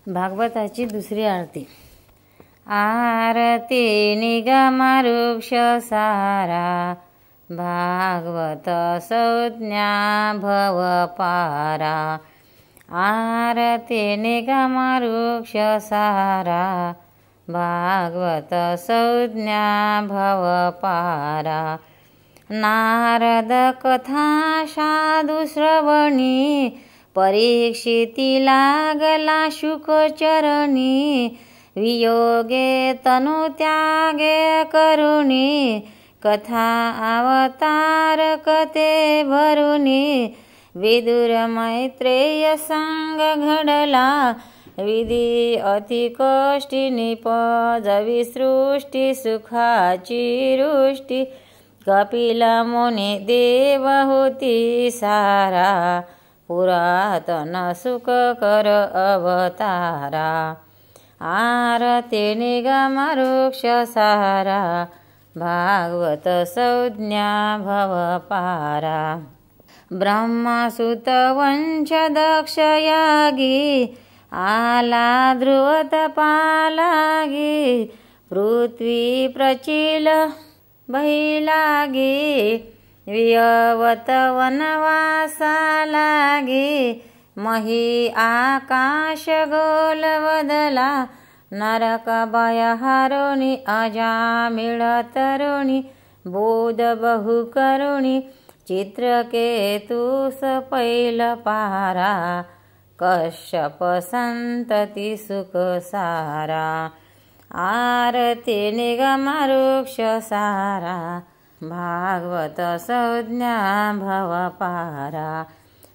भागवताची दुसरी आरती। आरती निगम वृक्ष सारा, भागवत संज्ञा भव पारा। आरती निगम वृक्ष सारा, भागवत संज्ञा भव पारा। नारद कथा साधु श्रवणी, परीक्षिती लागला शुक चरणी। वियोगे तनु त्यागे करुणी, कथा अवतार कथे भरुनी। विदुर मैत्रेय संग घडला, विधी अति कष्टी निपजवी सृष्टी। सुखाची रुष्टी, कपिल मुनी देव होती सारा। पुरातन सुख कर अवतारा, आरती निगम वृक्ष सारा। भागवत संज्ञा भव पारा। ब्रह्मसुत वंश दक्ष यागी, आला ध्रुव तपालागी। पृथ्वी प्रचिल बहिलागी, वियवत वनवासा लागी। मही आकाश गोल बदला, नरक भय हरुणी। अजामिळ तरुणी, बोध बहु करुणी। चित्रकेतुस पैल पारा, कश्यप संतती सुख सारा। आरती निगम वृक्ष सारा, भागवत संज्ञा भव पारा।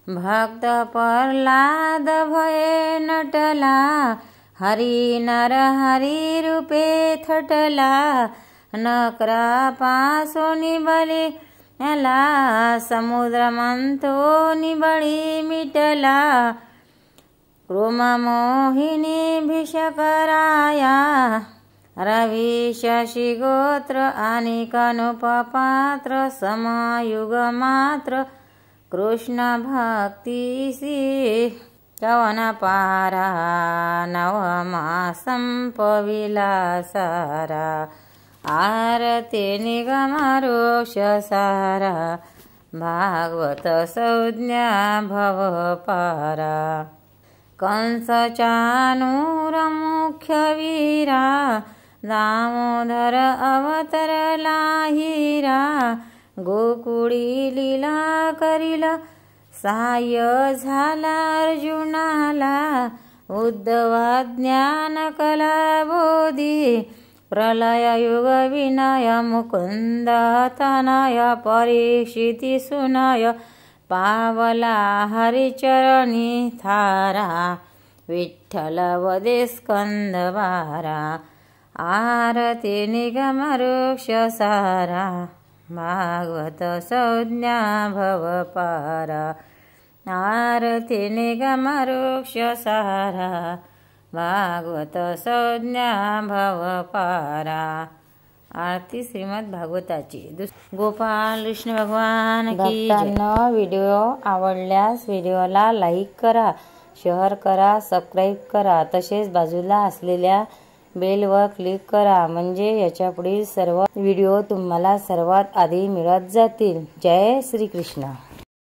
भक्त प्रह्लाद भये नटला, हरि नर हरि रूपे थटला। नकरा पासोनी बली ला, समुद्र मंथोनी बळी मिटला। क्रोम मोहिनी भिषकराया, रवि शशि गोत्र आणि कनुप पात्र। समयुग मात्र, कृष्ण भक्तीसी कवन पारा। नवमा संपविला सारा, आरती निगम वृक्ष सारा। भागवत संज्ञा भव पारा। कंस चाणूर मुख्य वीरा, दामोदर अवतरला हिरा। गोकुळी लीला करील, सहाय्य झाला अर्जुनाला। उद्धवा ज्ञान कला बोधी, प्रलय युग विनय। मुकुंद तनय परीक्षिती सुनय, पावला हरिचरणी थारा। विठ्ठल वदे स्कंद बारा, आरती निगम वृक्ष सारा। भागवत संज्ञा भव पारा, आरती निगम वृक्ष सारा। भागवत संज्ञा भव पारा। आरती श्रीमद भागवताची। गोपाल कृष्ण भगवान की जय। व्हिडिओ आवडल्यास व्हिडिओला लाईक करा, शेअर करा, सबस्क्राईब करा। तसेच बाजूला असलेल्या बेलवर क्लिक करा, म्हणजे याच्या पुढील सर्व व्हिडिओ तुम्हाला सर्वात आधी मिळत जातील। जय श्री कृष्ण।